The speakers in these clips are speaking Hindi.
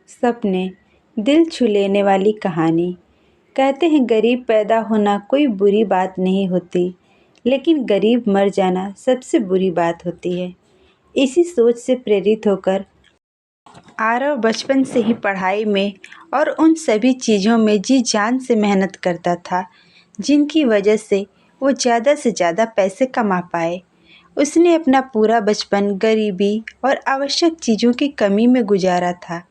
सपने, दिल छू लेने वाली कहानी। कहते हैं गरीब पैदा होना कोई बुरी बात नहीं होती, लेकिन गरीब मर जाना सबसे बुरी बात होती है। इसी सोच से प्रेरित होकर आरव बचपन से ही पढ़ाई में और उन सभी चीज़ों में जी जान से मेहनत करता था, जिनकी वजह से वो ज़्यादा से ज़्यादा पैसे कमा पाए। उसने अपना पूरा बचपन गरीबी और आवश्यक चीज़ों की कमी में गुजारा था,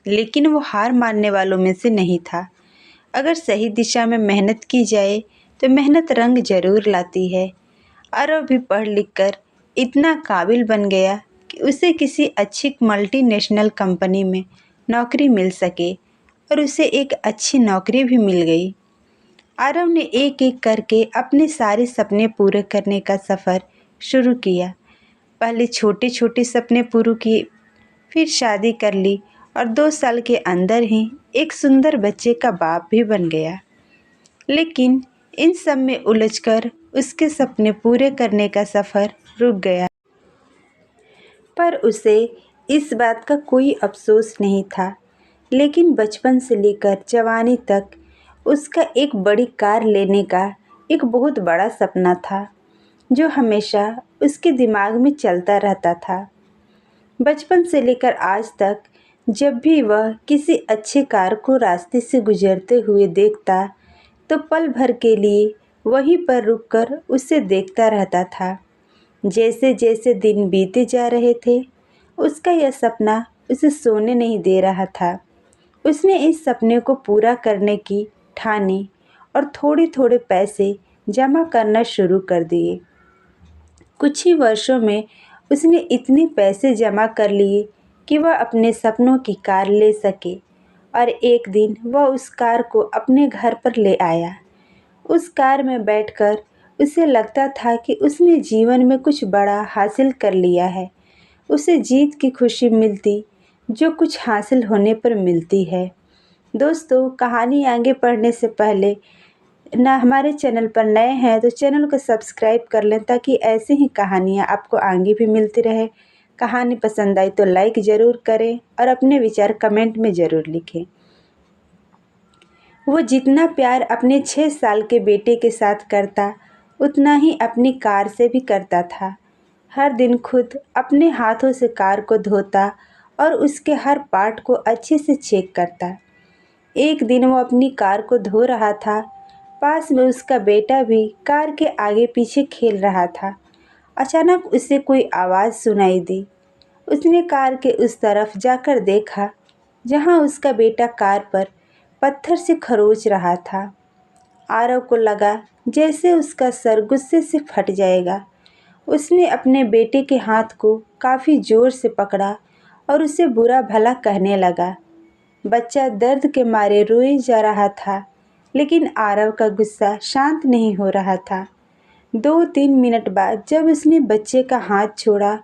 लेकिन वो हार मानने वालों में से नहीं था। अगर सही दिशा में मेहनत की जाए तो मेहनत रंग जरूर लाती है। आरव भी पढ़ लिख कर इतना काबिल बन गया कि उसे किसी अच्छी मल्टीनेशनल कंपनी में नौकरी मिल सके, और उसे एक अच्छी नौकरी भी मिल गई। आरव ने एक एक करके अपने सारे सपने पूरे करने का सफ़र शुरू किया। पहले छोटे छोटे सपने पूरे किए, फिर शादी कर ली और 2 साल के अंदर ही एक सुंदर बच्चे का बाप भी बन गया। लेकिन इन सब में उलझकर उसके सपने पूरे करने का सफ़र रुक गया। पर उसे इस बात का कोई अफसोस नहीं था। लेकिन बचपन से लेकर जवानी तक उसका एक बड़ी कार लेने का एक बहुत बड़ा सपना था, जो हमेशा उसके दिमाग में चलता रहता था। बचपन से लेकर आज तक जब भी वह किसी अच्छे कार को रास्ते से गुजरते हुए देखता, तो पल भर के लिए वहीं पर रुककर उसे देखता रहता था। जैसे जैसे दिन बीते जा रहे थे, उसका यह सपना उसे सोने नहीं दे रहा था। उसने इस सपने को पूरा करने की ठानी और थोड़े थोड़े पैसे जमा करना शुरू कर दिए। कुछ ही वर्षों में उसने इतने पैसे जमा कर लिए कि वह अपने सपनों की कार ले सके, और एक दिन वह उस कार को अपने घर पर ले आया। उस कार में बैठकर उसे लगता था कि उसने जीवन में कुछ बड़ा हासिल कर लिया है। उसे जीत की खुशी मिलती, जो कुछ हासिल होने पर मिलती है। दोस्तों, कहानी आगे पढ़ने से पहले ना हमारे चैनल पर नए हैं तो चैनल को सब्सक्राइब कर लें, ताकि ऐसे ही कहानियाँ आपको आगे भी मिलती रहे। कहानी पसंद आई तो लाइक ज़रूर करें और अपने विचार कमेंट में ज़रूर लिखें। वो जितना प्यार अपने 6 साल के बेटे के साथ करता, उतना ही अपनी कार से भी करता था। हर दिन खुद अपने हाथों से कार को धोता और उसके हर पार्ट को अच्छे से चेक करता। एक दिन वो अपनी कार को धो रहा था। पास में उसका बेटा भी कार के आगे पीछे खेल रहा था। अचानक उसे कोई आवाज़ सुनाई दी। उसने कार के उस तरफ जाकर देखा, जहां उसका बेटा कार पर पत्थर से खरोच रहा था। आरव को लगा जैसे उसका सर गुस्से से फट जाएगा। उसने अपने बेटे के हाथ को काफ़ी ज़ोर से पकड़ा और उसे बुरा भला कहने लगा। बच्चा दर्द के मारे रोए जा रहा था, लेकिन आरव का गुस्सा शांत नहीं हो रहा था। 2-3 मिनट बाद जब उसने बच्चे का हाथ छोड़ा,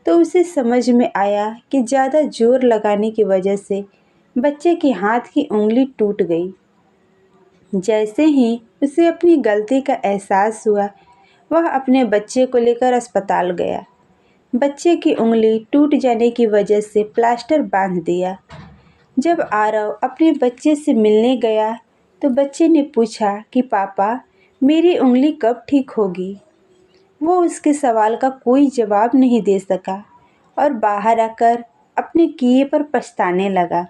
तो उसे समझ में आया कि ज़्यादा जोर लगाने की वजह से बच्चे के हाथ की उंगली टूट गई। जैसे ही उसे अपनी गलती का एहसास हुआ, वह अपने बच्चे को लेकर अस्पताल गया। बच्चे की उंगली टूट जाने की वजह से प्लास्टर बांध दिया। जब आरव अपने बच्चे से मिलने गया, तो बच्चे ने पूछा कि पापा, मेरी उंगली कब ठीक होगी। वो उसके सवाल का कोई जवाब नहीं दे सका और बाहर आकर अपने किए पर पछताने लगा।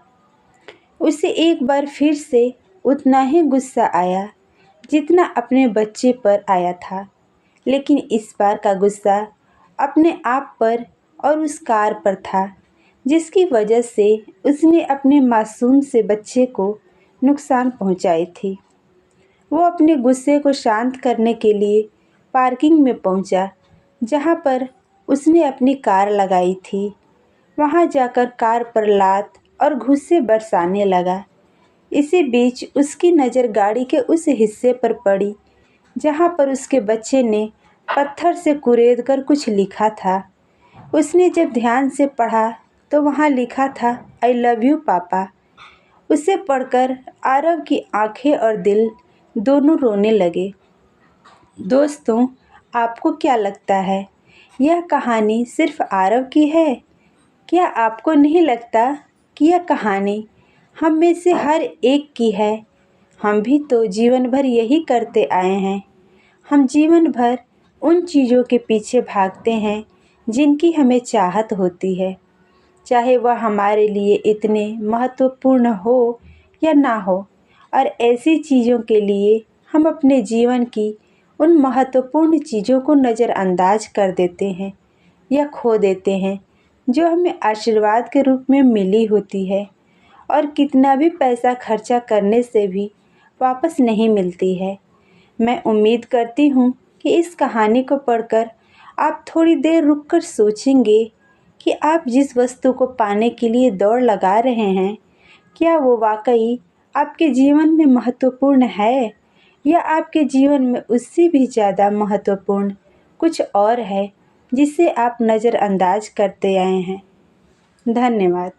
उसे एक बार फिर से उतना ही गुस्सा आया, जितना अपने बच्चे पर आया था, लेकिन इस बार का गुस्सा अपने आप पर और उस कार पर था, जिसकी वजह से उसने अपने मासूम से बच्चे को नुकसान पहुंचाई थी। वो अपने गुस्से को शांत करने के लिए पार्किंग में पहुंचा, जहां पर उसने अपनी कार लगाई थी। वहां जाकर कार पर लात और घुस्से बरसाने लगा। इसी बीच उसकी नज़र गाड़ी के उस हिस्से पर पड़ी, जहां पर उसके बच्चे ने पत्थर से कुरेद कर कुछ लिखा था। उसने जब ध्यान से पढ़ा, तो वहां लिखा था, आई लव यू पापा। उसे पढ़कर आरव की आंखें और दिल दोनों रोने लगे। दोस्तों, आपको क्या लगता है, यह कहानी सिर्फ आरव की है? क्या आपको नहीं लगता कि यह कहानी हम में से हर एक की है। हम भी तो जीवन भर यही करते आए हैं। हम जीवन भर उन चीज़ों के पीछे भागते हैं जिनकी हमें चाहत होती है, चाहे वह हमारे लिए इतने महत्वपूर्ण हो या ना हो। और ऐसी चीज़ों के लिए हम अपने जीवन की उन महत्वपूर्ण चीज़ों को नज़रअंदाज कर देते हैं या खो देते हैं, जो हमें आशीर्वाद के रूप में मिली होती है और कितना भी पैसा खर्चा करने से भी वापस नहीं मिलती है। मैं उम्मीद करती हूँ कि इस कहानी को पढ़कर आप थोड़ी देर रुककर सोचेंगे कि आप जिस वस्तु को पाने के लिए दौड़ लगा रहे हैं, क्या वो वाकई आपके जीवन में महत्वपूर्ण है या आपके जीवन में उससे भी ज़्यादा महत्वपूर्ण कुछ और है जिसे आप नज़रअंदाज करते आए हैं। धन्यवाद।